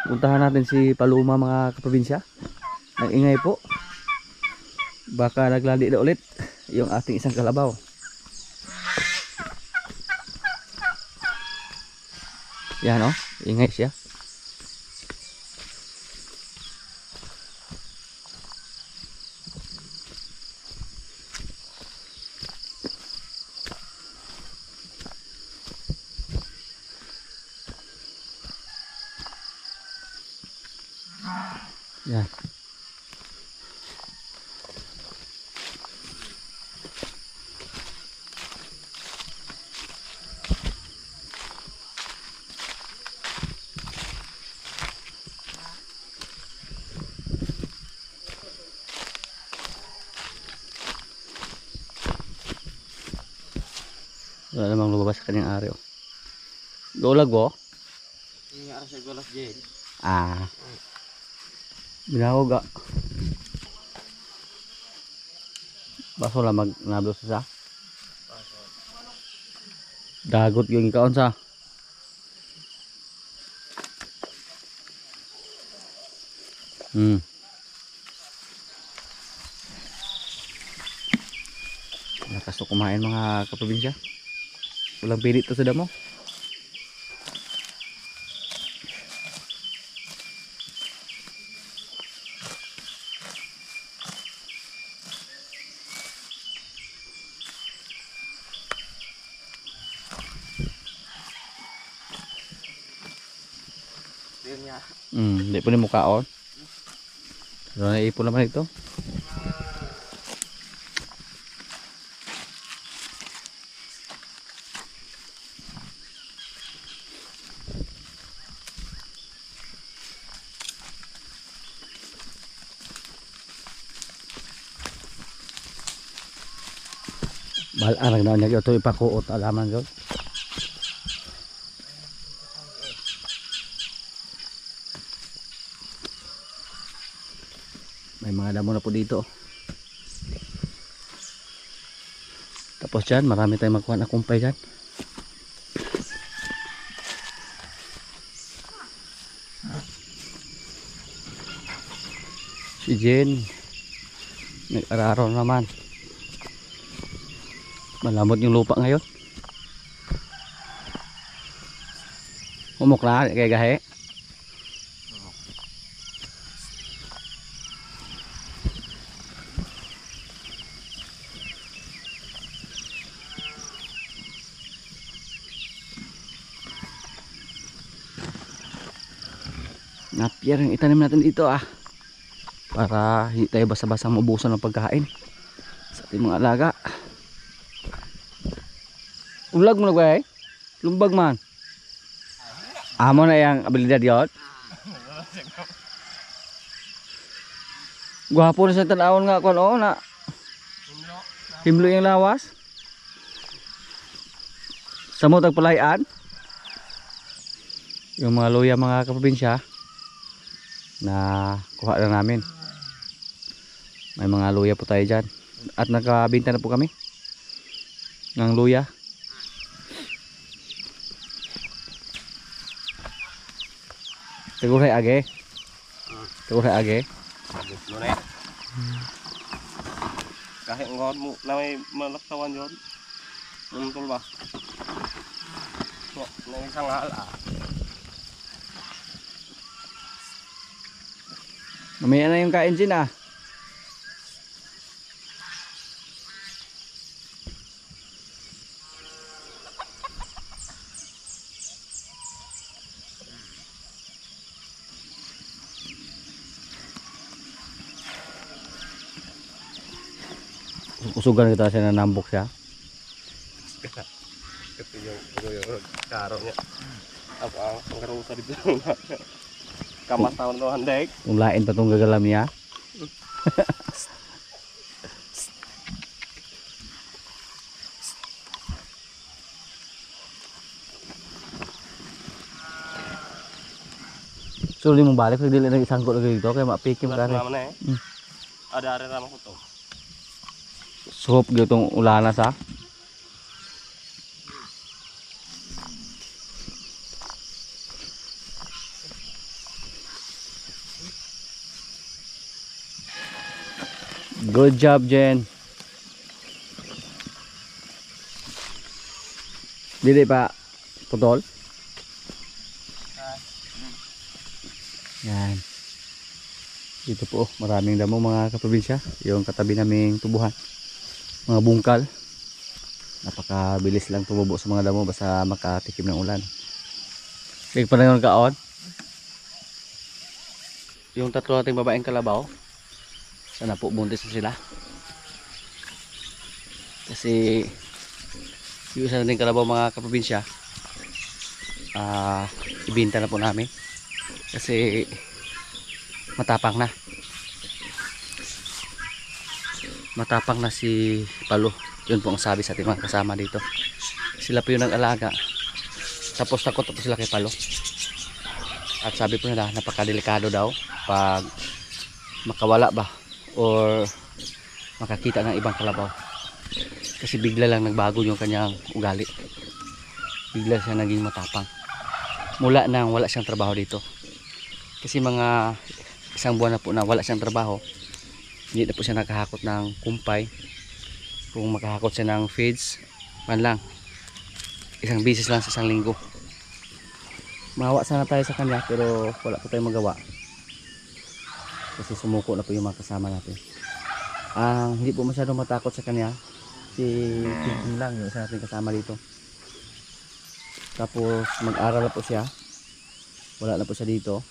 Puntahan natin si Paloma mga kaprobinsya. Nag-ingay po. Baka naglali na ulit yung ating isang kalabaw. Yan o, ingay siya. Yan. Wala namang lumabas sa kanyang ari. Golag o? Yung ara sa golas dyan. Ah. Binawag ah. Baso lang magnablos sa. Dagot yung ikaon sa. Lakas to kumain mga kaprobinsya. Walang pilit to sa damo. Hindi po ni mukhaon. Pero naipon naman ito. Balarang na niya ito ipakuot alaman ko. May mga damo na po dito. Tapos dyan, marami tayong magkuhan na kumpay dyan. Si Jen nag-araro naman. Malamot yung lupa ngayon. Umok na kaya gahe. Napier yung itanim natin dito para hindi tayo basa-basa maubusan ng pagkain sa ating mga alaga. Ulag mo na ba lumbag man. Amo na yung abilidad yun. Gwapo na sa tanawon nga kung na himlo yung lawas. Samot ang palayan. Yung mga luya mga kaprobinsya na kuha na namin. May mga luya po tayo dyan. At nakabinta na po kami ng luya. Teguray age. Teguray age. Kahit ngon mo na may malaktawan yun. Untol ba? Na isang hala. Mamaya na yung kain din Kusugan kita siya na nambok siya. Ito yung karo niya. Apa ang karusa dito. Kamas tahun no handek. Kung lain pa tong gagalam niya. So di mo balik, dili na isang ko lagi dito kay mapikim ka rin. Ada area ramah ko to. Suhop gitong ulana sa. Good job, Jen. Dili pa putol. Yan. Dito po, maraming damo mga kaprobinsya. Yung katabi naming tubuhan. Mga bungkal. Napakabilis lang tumubo sa mga damo basta makatikim ng ulan. Sige pa na yung kaon. Yung tatlo nating babaeng kalabaw. Sana po buntis na sila. Kasi yung isa nating kalabaw mga kaprobinsya, ibinta na po namin. Kasi matapang na. Matapang na si Palo. Yun po ang sabi sa ating mga kasama dito. Sila po yung nag-alaga. Tapos takot po sila kay Palo. At sabi po nila napakadelikado daw pag makawala ba or makakita ng ibang kalabaw. Kasi bigla lang nagbago yung kanyang ugali. Bigla siya naging matapang. Mula nang wala siyang trabaho dito. Kasi mga isang buwan na po na wala siyang trabaho. Hindi na po siya nakahakot ng kumpay. Kung makahakot siya ng feeds, man lang. Isang bisis lang sa isang linggo. Mahawa sana tayo sa kanya pero wala po tayong magawa. Kasi sumuko na po yung mga kasama natin. Hindi po masyadong matakot sa kanya. Si King lang yung isa natin kasama dito. Tapos mag-aral na po siya. Wala na po siya dito.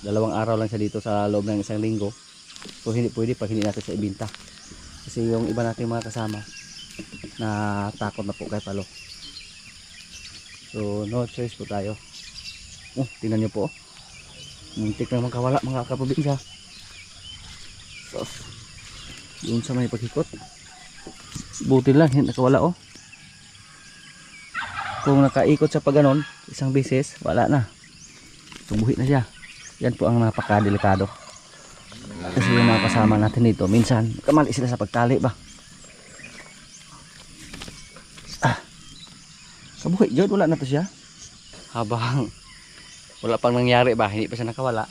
2 araw lang siya dito sa loob ng isang linggo. So hindi pwede pag hindi natin siya ibinta. Kasi yung iba nating mga kasama na takot na po kay Palo. So no choice po tayo. Tingnan nyo po. Muntik na magkawala mga kaprobinsya. So, yun sa may pagkikot. Buti lang hindi nakawala Kung nakaikot siya pa ganon isang beses, wala na. Tubuhi na siya. Yan po ang napakadelikado. Kasi yung mga kasama natin dito, minsan kamali sila sa pagtali ba. Kabuhi dyan, wala na to siya. Habang wala pang nangyari ba, hindi pa siya nakawala,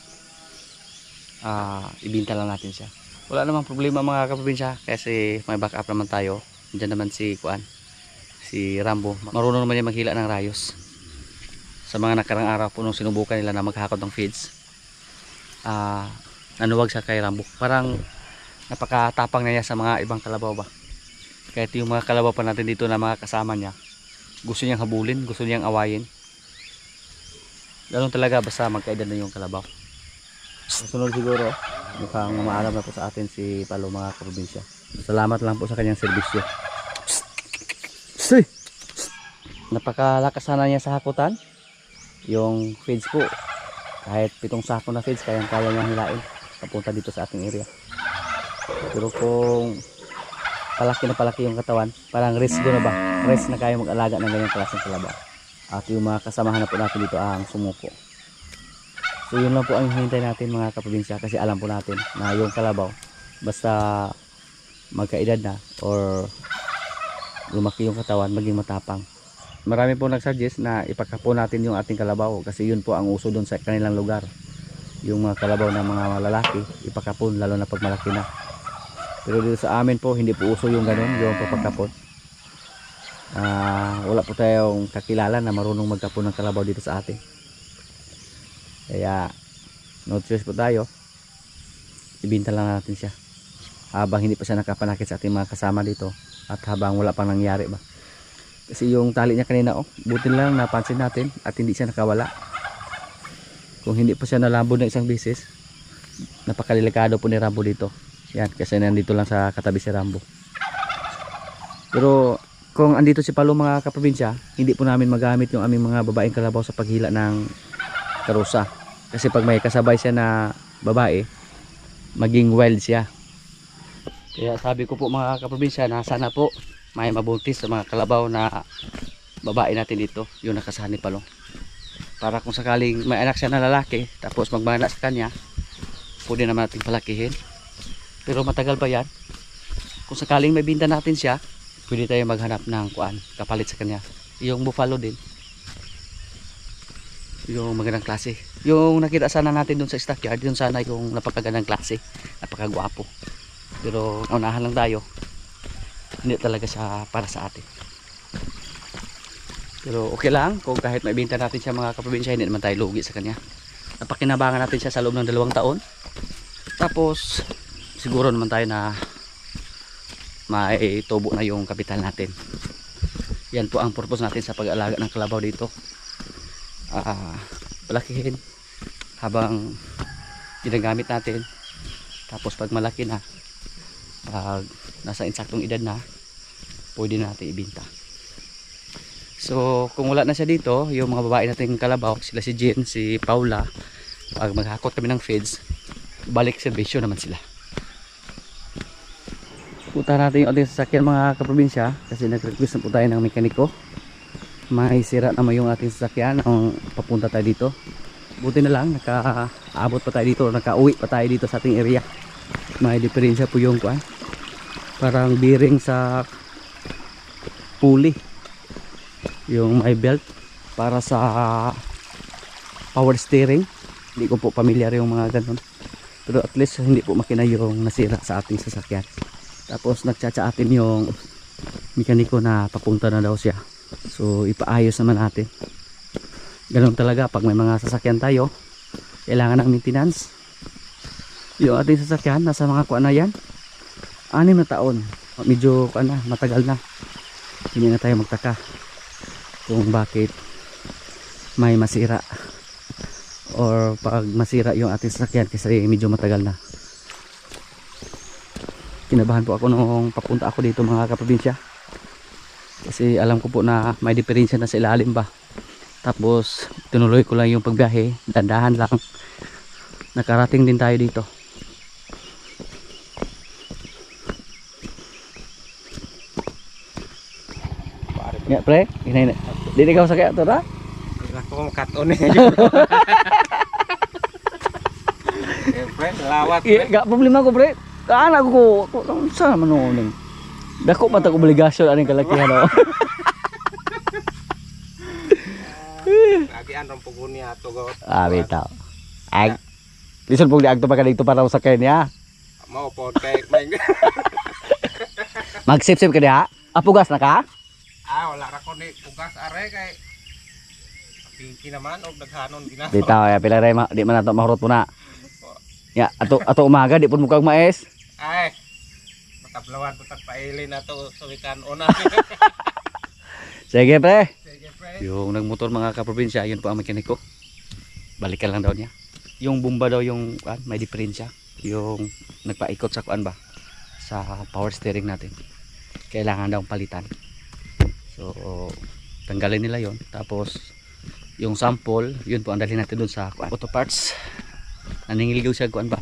ibinta lang natin siya. Wala namang problema mga kaprobinsya kasi may backup naman tayo. Diyan naman si si Rambo. Marunong naman niya maghila ng rayos. Sa mga nakarang araw po nung sinubukan nila na maghakot ng feeds, nanuwag siya kay Rambo. Parang napakatapang na niya sa mga ibang kalabaw ba. Kahit yung mga kalabaw pa natin dito na mga kasama niya, gusto niyang habulin, gusto niyang awayin. Ganun talaga basta magkaedad na yung kalabaw. Sunod siguro, mukhang maalam na po sa atin si Palo mga kaprobinsya. Salamat lang po sa kanyang serbisyo. Napakalakas na niya sa hakutan. Yung feeds po, kahit 7 sako na feeds, kaya niya hilain papunta dito sa ating area. Pero kung palaki yung katawan, parang rest na ba? Rest na kaya mag-alaga ng ganyang klaseng kalabaw. At yung mga kasamahan na po natin dito ang sumuko. So yun lang po ang hintay natin mga kaprobinsya, kasi alam po natin na yung kalabaw basta magkaedad na or lumaki yung katawan, maging matapang. Marami po nagsuggest na ipakapo natin yung ating kalabaw kasi yun po ang uso doon sa kanilang lugar. Yung mga kalabaw ng mga lalaki ipakapon lalo na pag malaki na. Pero dito sa amin po hindi po uso yung ganun, yung papakapon. Wala po tayong kakilala na marunong magkapon ng kalabaw dito sa atin. Kaya no choice po tayo, ibinta lang natin siya habang hindi pa siya nakapanakit sa ating mga kasama dito at habang wala pang nangyari ba. Kasi yung tali niya kanina buti lang napansin natin at hindi siya nakawala. Kung hindi pa siya nalambod ng isang bisis, napakadelikado po ni Rambo dito. Yan, kasi nandito lang sa katabi si Rambo. Pero kung andito si Palo mga kaprobinsya, hindi po namin magamit yung aming mga babaeng kalabaw sa paghila ng karusa. Kasi pag may kasabay siya na babae, maging wild siya. Kaya sabi ko po mga kaprobinsya na sana po may mabuntis sa mga kalabaw na babae natin dito, yung nakasahan ni Palo. Para kung sakaling may anak siya na lalaki, tapos magmana sa kanya, pwede naman natin palakihin. Pero matagal pa yan. Kung sakaling may binta natin siya, pwede tayo maghanap ng kapalit sa kanya. Yung buffalo din, yung magandang klase. Yung nakita sana natin dun sa stockyard, yun sana yung napakagandang klase, napakagwapo. Pero unahan lang tayo. Hindi talaga siya para sa atin. Pero okay lang kung kahit maibenta natin siya mga kaprobinsya, hindi naman tayo lugi sa kanya. Napakinabangan natin siya sa loob ng 2 taon. Tapos siguro naman tayo na maitubo na yung kapital natin. Yan po ang purpose natin sa pag-aalaga ng kalabaw dito. Palakihin habang ginagamit natin. Tapos pag malaki na, pag nasa insaktong edad na, pwede natin ibenta. So kung wala na siya dito, yung mga babae nating kalabaw, sila si Jean, si Paula, pag maghakot kami ng feeds, balik serbisyo naman sila. Punta natin yung ating sasakyan mga kaprobinsya, kasi nag-request na po tayo ng mekaniko. May sira naman yung ating sasakyan ang papunta tayo dito. Buti na lang nakaabot pa tayo dito, nakauwi pa tayo dito sa ating area. May diferensya po yung kuan, parang bearing sa pulley, yung may belt para sa power steering. Hindi ko po familiar yung mga ganun, pero at least hindi po makina yung nasira sa ating sasakyan. Tapos nagchatsa atin yung mekaniko na papunta na daw siya, so ipaayos naman natin. Ganun talaga pag may mga sasakyan tayo, kailangan ng maintenance. Yung ating sasakyan nasa mga kuan na yan, 6 na taon, medyo kuan na, matagal na. Hindi na tayo magtaka kung bakit may masira, or pag masira yung ating sasakyan kasi medyo matagal na. Kinabahan po ako nung papunta ako dito mga kaprobinsya, kasi alam ko po na may diferensya na sa ilalim ba. Tapos tinuloy ko lang yung pagbiyahe, dandahan lang. Nakarating din tayo dito. Ya pre, ini dili ka sa kaya to ra? Ako makaton eh. Pre, lawat pre. Gak problema ko pre. Anak ko, sa man noon. Dako pa ta obligasyon aning kalakihan o. Lagi anong puguni ato go. Bitaw. Ag Listen pug diagto pa ka dito para usakay niya. Mao pod kay may. Mag-sip-sip ka diha. Apugas na ka? Wala ra ko ni pugas are kay pinki naman og daghanon gina. Bitaw ya pila ray di man ato mahurot na. Ya ato umaga di pud mukag maes. Ay. Matablawan putag paili na to suwikan una. Sige pre. Sige pre. Yung nagmotor mga kaprobinsya, yun po ang mekaniko. Balikan lang daw niya. Yung bomba daw yung may diferensya. Yung nagpaikot sa kuan ba? Sa power steering natin. Kailangan daw palitan. So tanggalin nila yon. Tapos yung sample, yun po ang dalhin natin dun sa auto parts. Naningiligaw siya kuan ba?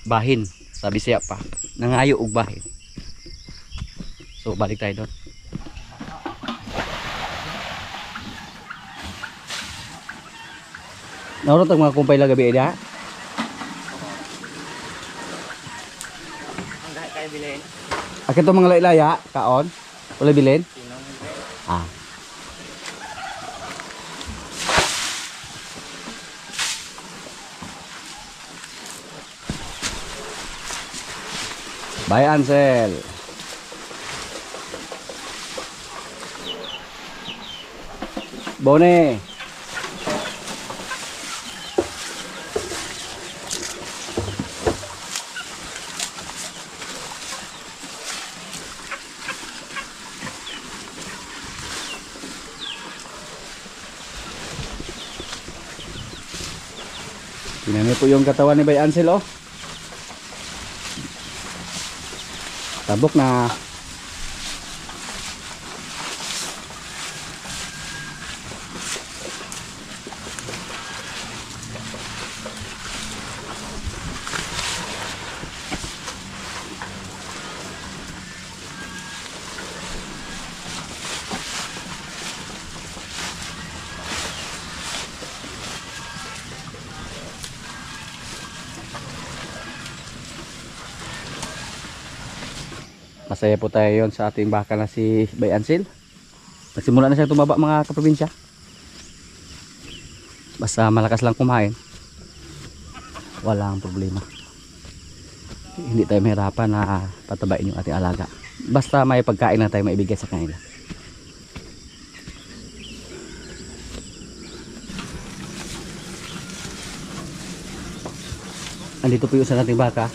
Bahin. Sabi siya pa. Nangayo og bahin. So balik tayo doon. Naurot ang mga kumpay lang gabi dia. Ang dahil kayo bilhin. Akin to mga laylaya, kaon. Wala bilin? Ah. Bye Ansel. Bone. Tingnan po yung katawan ni Bay Ansel oh. Tabok na. Masaya po tayo yon sa ating baka na si Bay Ansel. Nagsimula na siya tumaba mga kaprobinsya. Basta malakas lang kumain, walang problema. hindi tayo mahirapan na patabain yung ating alaga. Basta may pagkain na tayo maibigay sa kanila. Andito po yung isa nating baka,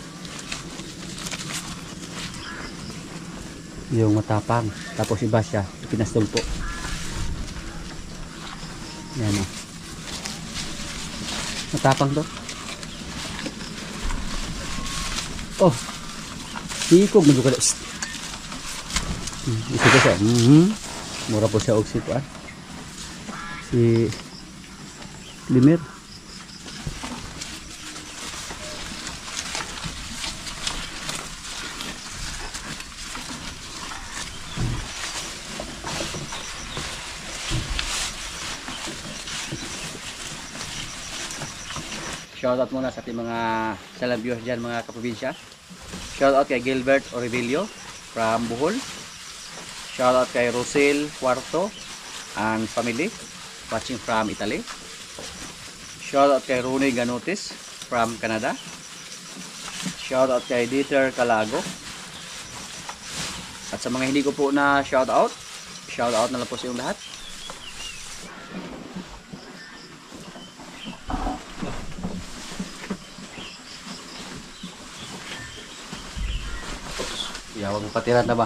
yung matapang, tapos iba siya pinastol po. Yan o, matapang to. Oh, sikog mo ka. Ito ko siya. Mura po siya og si Limer. Shoutout muna sa ating mga salam viewers dyan, mga kaprobinsya. Shoutout kay Gilbert Orivelio from Bohol. Shoutout kay Rosel Cuarto and family watching from Italy. Shoutout kay Rooney Ganotis from Canada. Shoutout kay Dieter Calago. At sa mga hindi ko po na shoutout na lang po sa inyong lahat. Yawag mo patiran na ba?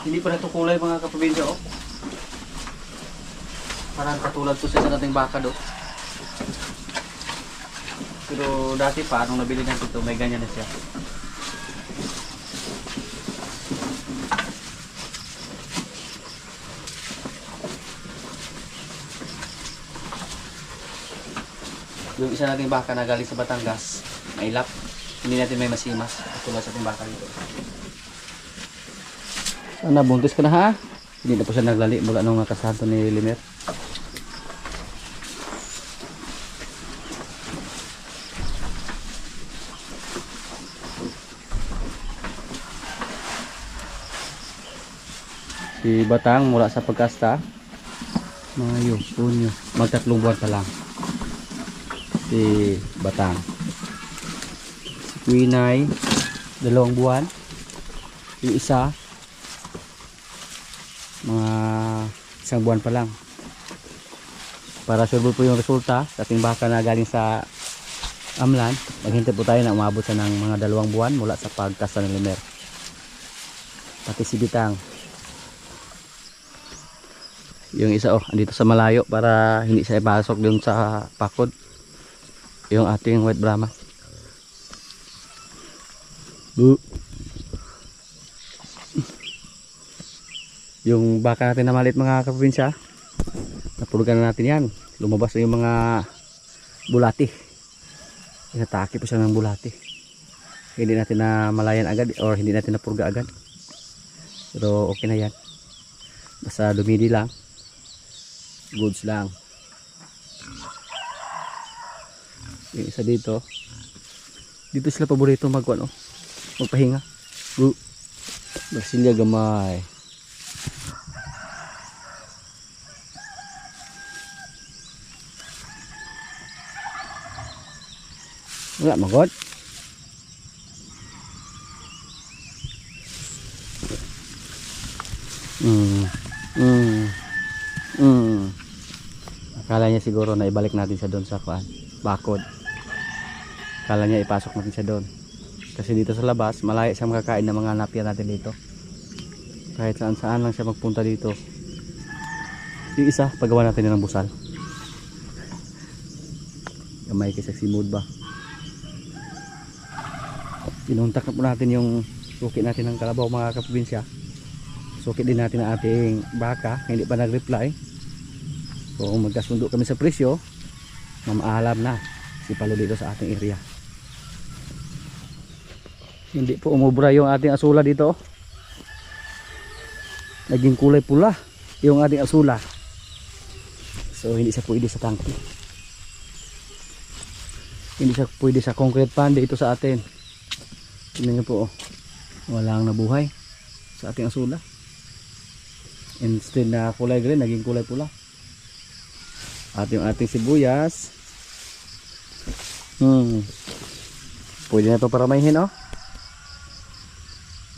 Hindi pa natukulay mga kaprobinsya, oh. Parang katulad to sa nating baka do. Pero dati pa, nung nabili natin ito, may ganyan na siya. Yung isa nating baka na galing sa Batangas, mailap. Hindi natin may masimas, katulad sa ating baka dito. Sana buntis ka na ha? Hindi na po siya naglali mula nung nakasanto ni Limer. Si Batang mula sa pagkasta, Mayo, Junyo, magtatlong buwan pa lang. Si Batang. Si Quinay, 2 buwan. Yung isa, mga 1 buwan pa lang. Para sure po yung resulta sa ating baka na galing sa Amlan, maghintay po tayo na umabot sa ng mga 2 buwan mula sa pagkasta ng Limer. Pati si Bitang. Yung isa andito sa malayo para hindi siya ipasok dun sa pakod. Yung ating white Brahma. Yung baka natin na maliit mga kaprobinsya, napulugan na natin yan. Lumabas na yung mga bulati. Inatake po siya ng bulati. Hindi natin na malayan agad or hindi natin na purga agad. Pero okay na yan. Basta dumidi lang. Goods lang. Yung isa dito sila paborito magpahinga. Brasilia gamay. Wala magod. Akala niya siguro na ibalik natin siya doon sa bakod. Akala niya ipasok natin siya doon. Kasi dito sa labas, malaya siya makakain ng mga napia natin dito. Kahit saan saan lang siya magpunta dito. Yung isa, pagawa natin ng busal. Gamay kay sexy mood ba. Pinuntak na po natin yung suki natin ng kalabaw mga kaprobinsya. Suki din natin ang ating baka, hindi pa nag-reply. So magkasundo kami sa presyo, mamaalam na si Palo dito sa ating area. Hindi po umubra yung ating asula dito. Naging kulay pula. yung ating asula. So hindi siya pwede sa tangke. Hindi siya pwede sa concrete pan dito sa atin. Tingnan niyo po oh. Walang nabuhay sa ating asula. Instead na kulay green, naging kulay pula. At yung ating sibuyas. Pwede na ito para maihin oh.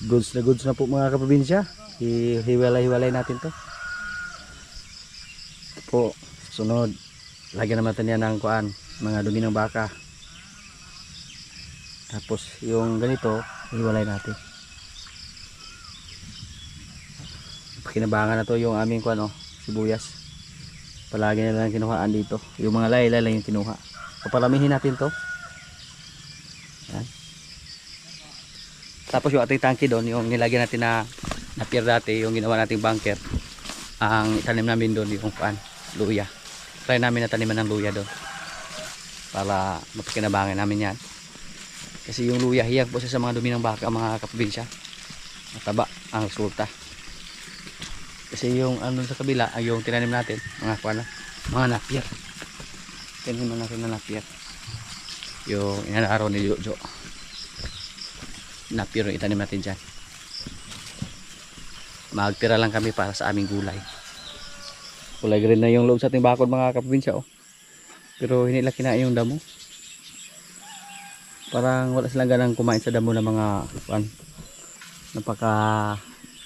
Goods na po mga kaprobinsya. Hiwalay-hiwalay natin to. Ito po, sunod. Lagyan naman natin yan ng kuan, mga dumi ng baka. Tapos yung ganito, hiwalay natin. Kinabangan na to yung aming kuan oh, sibuyas. Palagi na lang kinuhaan dito. Yung mga laylay lang yung kinuha. Papalamihin natin to. Yan. Tapos yung ating tangke doon, yung nilagyan natin na pier dati, yung ginawa nating bunker. Ang itanim namin doon yung kuan, luya. Try namin na taniman ng luya doon. Para mapakinabangan namin yan. Kasi yung luya, hiyag po siya sa mga dumi ng baka, mga kaprobinsya. Mataba ang resulta. Kasi yung ano sa kabila, ay yung tinanim natin, mga napier. Tinanim natin na napier. Yung inalaro ni Jojo. Napier yung itanim natin dyan. Magtira lang kami para sa aming gulay. Kulay green na yung loob sa ating bakod mga kaprobinsya oh. Pero hindi lang kinain yung damo. Parang wala silang ganang kumain sa damo ng mga napaka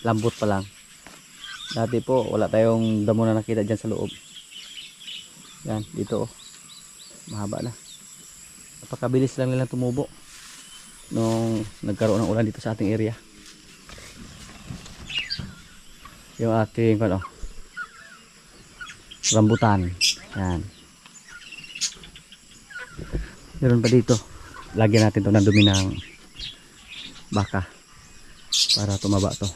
lambot pa lang. Dati po wala tayong damo na nakita dyan sa loob. Yan dito oh. Mahaba na. Napakabilis lang nilang tumubo nung nagkaroon ng ulan dito sa ating area. Yung ating rambutan. Yan. Meron pa dito. Lagyan natin ito ng dumi ng baka para tumaba to.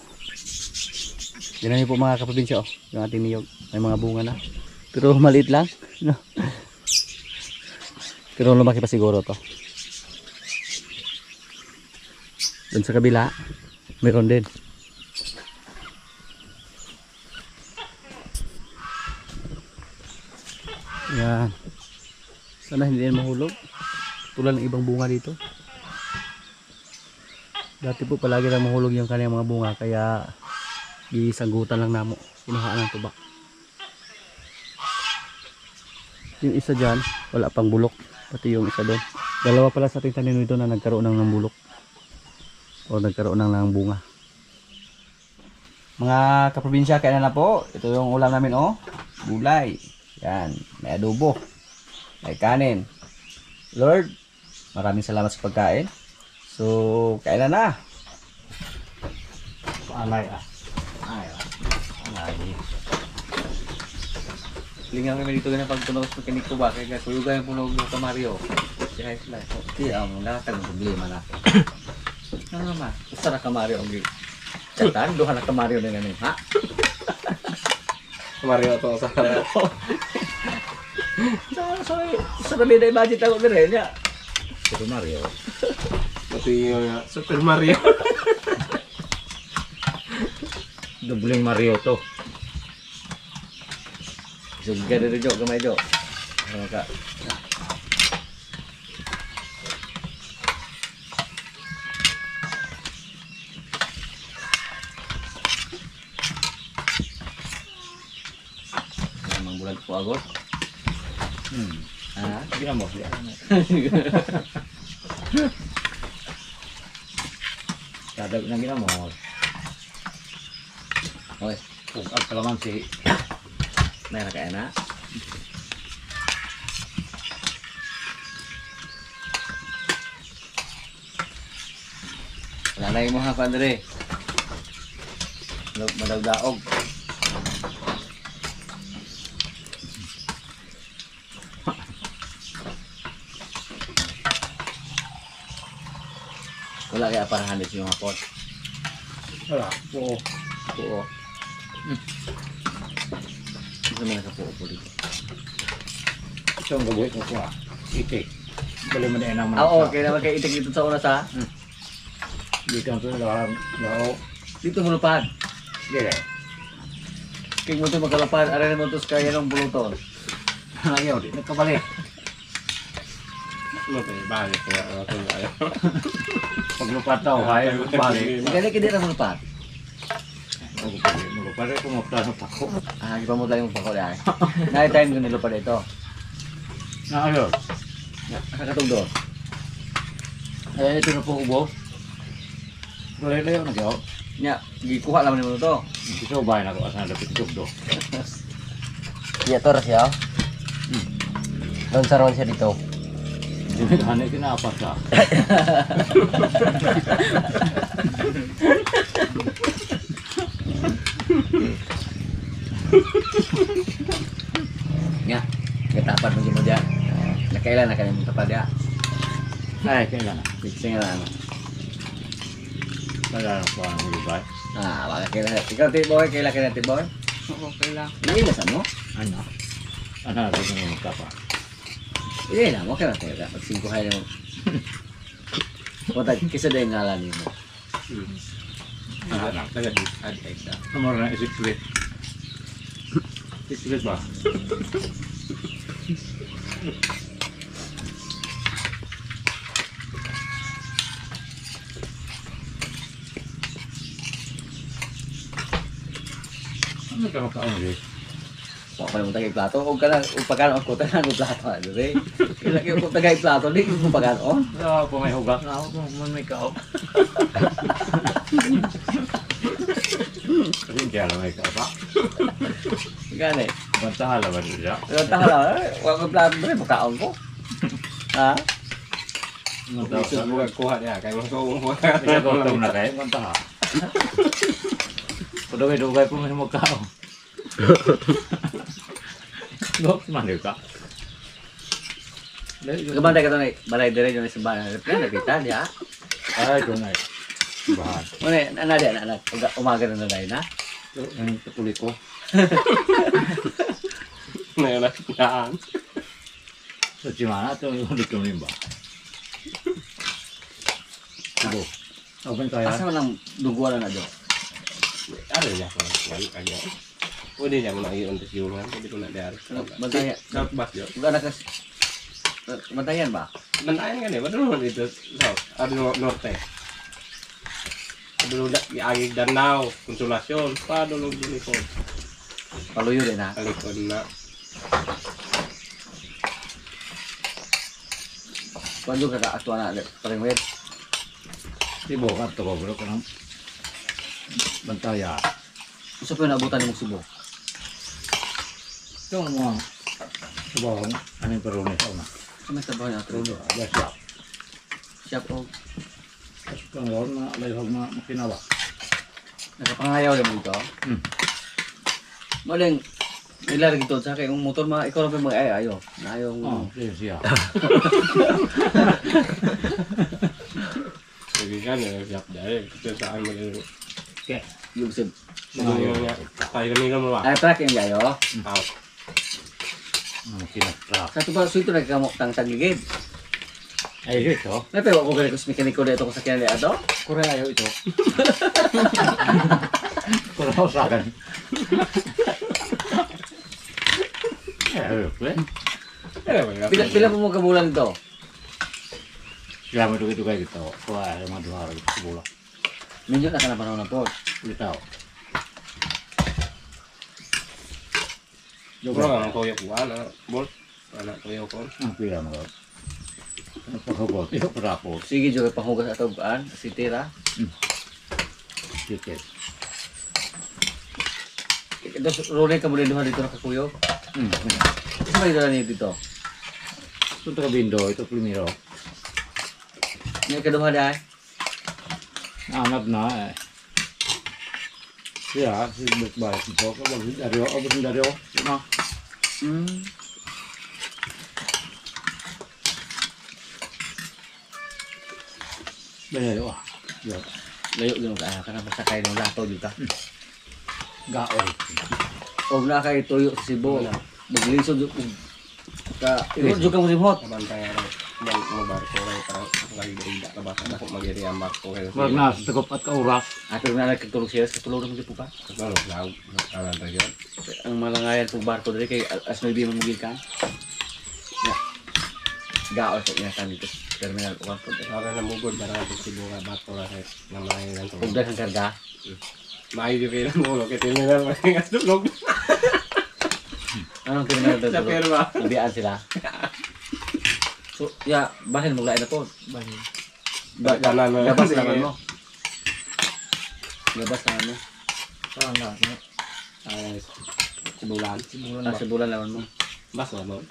Yan po mga kaprobinsya oh. Yung ating niyog. May mga bunga na. Pero maliit lang. No? Pero lumaki pa siguro to. Doon sa kabila, meron din. Yan. Sana hindi yan mahulog. Tulad ng ibang bunga dito. Dati po palagi lang mahulog yung kanyang mga bunga. Kaya gisanggutan lang namo. Kinuhaan ng tuba. Yung isa dyan, wala pang bulok. Pati yung isa doon. Dalawa pala sa ating tanim ito na nagkaroon ng bulok. O nagkaroon ng bunga. Mga kaprobinsya, kaya na po. Ito yung ulam namin oh. Gulay. Yan. May adobo. May kanin. Lord, maraming salamat sa pagkain. So, kain na. Alay ah. Alay. Lingang kami dito ganyan pagtunog sa kinik ko ba. Kaya kuyuga yung punog ng Kamario. Kaya sila. Hindi ang nakatang problema na. Ano naman? Basta na Kamario ang gig. Chatan, duha na Kamario na namin. Ha? Kamario ito sa kanya. Sa namin na budget ako na rin niya. Super Mario. Pati yung Super Mario. Dubling Mario to. Sugga na rin jo, gamay jo. Ano ka? Namang bulan po agos. Ah, hindi mo. Dadag na gina mo. Oy, kung ang kalamansi. May nakaya na. Lalay mo ha, Padre. Madagdaog. Wala kaya para 100 yung hapon. Wala. Oo. Oo. Gusto mo nakapuo po dito. Ito ang gagawin ko kuha. Itik. Bali mo na naman. Oo, okay naman kayo itig dito sa una sa. Dito ang tulad. Lao. Dito hulupad. Dire. King mo ito magkalapad, aray mo ito sa kaya ng bulutol. Ayaw, di nagkabalik. Ano tayo? Bakit kaya ako ayaw? Paglupat daw, ayaw balik. Hindi ka na malapad. Magpapare ko magplano pa ko. Ah, ipa mo tayo magpakuli ay. Nakita ko nilupad ito. Na ayaw. Kakatog doon. Eh, ito na po ubo. Layo na kayo. Nya, gikuha naman mo ito. Ito ba na ko asan dapat tugdo. Iya to siya. Doon sa ron siya dito. Hindi na kinapas ka. Nya, katapat mo dyan. Nakailan na kanya mo tapad ya. Ay, kailan na. Fixing na ano. Wala na po ang hulubay. Ah, baka kailan. Ikaw tiboy, kailan tiboy? Okay lang. Hindi na mo. Ano? Ano na rin yung magkapa? Hindi na mo kailan tayo. Pag 5 hay mo. Punta kisa din ngalan mo. Anak. Taga di. Adi isa. Ano na isiklit? Isiklit ba? Ano ka makaon rin? Wa pa mo tagay plato o kana o pagano ako tanan mo plato ano re. Kila ko tagay plato di mo pagano. Ah, kung may hugas na ako, kung may kao. Kasi hindi alam may kao pa. Gani. Bantahan naman siya. Pero tahala, wa ko plato re pagkaon ko. Ha? Gusto mo kuha niya. Kaya mo ko Kaya gutom na kayo, bantahan. Padugay-dugay po may magkao. Gok, mandi ka. Gabantay ka to na balay dire yo sa bahay. Pero nakita dia. Ay, kung ay. Bahan. Mone ana dia anak umaga na dai na. Ito, ang katuli ko. Naan. Sa Chimana, ito yung dito rin ba? Sibo. Open kaya? Asa man ang duguan na do. Ada ya kalau lagi. Pwede niya mo na iyon sa siungan. Pwede ko na dari. Bantay. South Bus yun. Uga na kas bantayan ba? Nandayan kan ya, ba't naman dito? South, Norte. Padulog na, iagig Danao, Konsolasyon, padulog din ito. Paluyo din ha. Kalikod na. Kuan juga ka ato na paring wet. Sibo ka, ito ko. Pero ka ng bantaya. Usa pa naabutan mo Subo. Ito ang mga sabaw, ano yung parunis ako na. Sa trabaho na Pero ato. siya. Siya po Tapos kang gawin na layhog na makinawa. nakapangayaw din mo ito. Maling ilarag ito sa akin yung motor ikaw lang pa mag-ayo. Na yung Oh, siya. Sige kan, siap dari. Ito saan mo din. Okay. yung sib. Madulog niya. Tayo kami mo ba? Ay track yung gayo. Out. Kinatra. Sa tuba suito na kamok tang tagligid. Ay, ito. May pero ko gali ko sa mekaniko dito ko sa kinali ato. Kure ayaw ito. Kure ako sa akin. Ayaw, pre. Pila mo kabulan ito? Kaya mo ito kayo ito. Kaya ayaw mga duhara ito sa bula. Medyo na ka na panahon na po. Ito. Jogo lang ang kuya ko. Ano? Bol? Ano kuya ko? Ang pila mo. Ano paghugot? Ito parapo. Sige juga panghugas ato gaan si Tira. Tiket. Ito rone ka mo din dito na kakuyo. Isa ba ito na dito? Ito ka bindo. Ito primero. May kaduha dai. Anak na eh. Siya, si Bukbay. Ito ka bang daryo. O bang daryo. Ito. Bayayo ah. Yo. Layo gyud ka kana pasakay ng lato jud ka. Gaoy. Og na kay tuyo sa Cebu. Nagliso jud ka. Ito jud ka mo simhot. Kabantay ano. Balik mo barko kayo parang nagiging ka ba? Ako mag-iri ang barko kayo. Wag na, takop at kaurak. Ato na nagkatulog siya, katulog naman po pa. Ano, nakalan tayo yun. Ang malangayan pong barko dito kay as may bimang mugil ka. Gaos sa inasan dito. Terminal po barko. Ako na mugod, parang ito siguro barko na kayo. Na mga ilan Kung dahil ang karga, Maayo kayo ng ulo, kaya tinira mo yung tulog. anong terminal Sa dito? perma. Nabiyaan sila. So, yeah, bahin mo lain na po. Bahin. Kanan na. Labas naman mo. Labas naman mo. Sibulan. Sa bulan naman mo. Bas mo.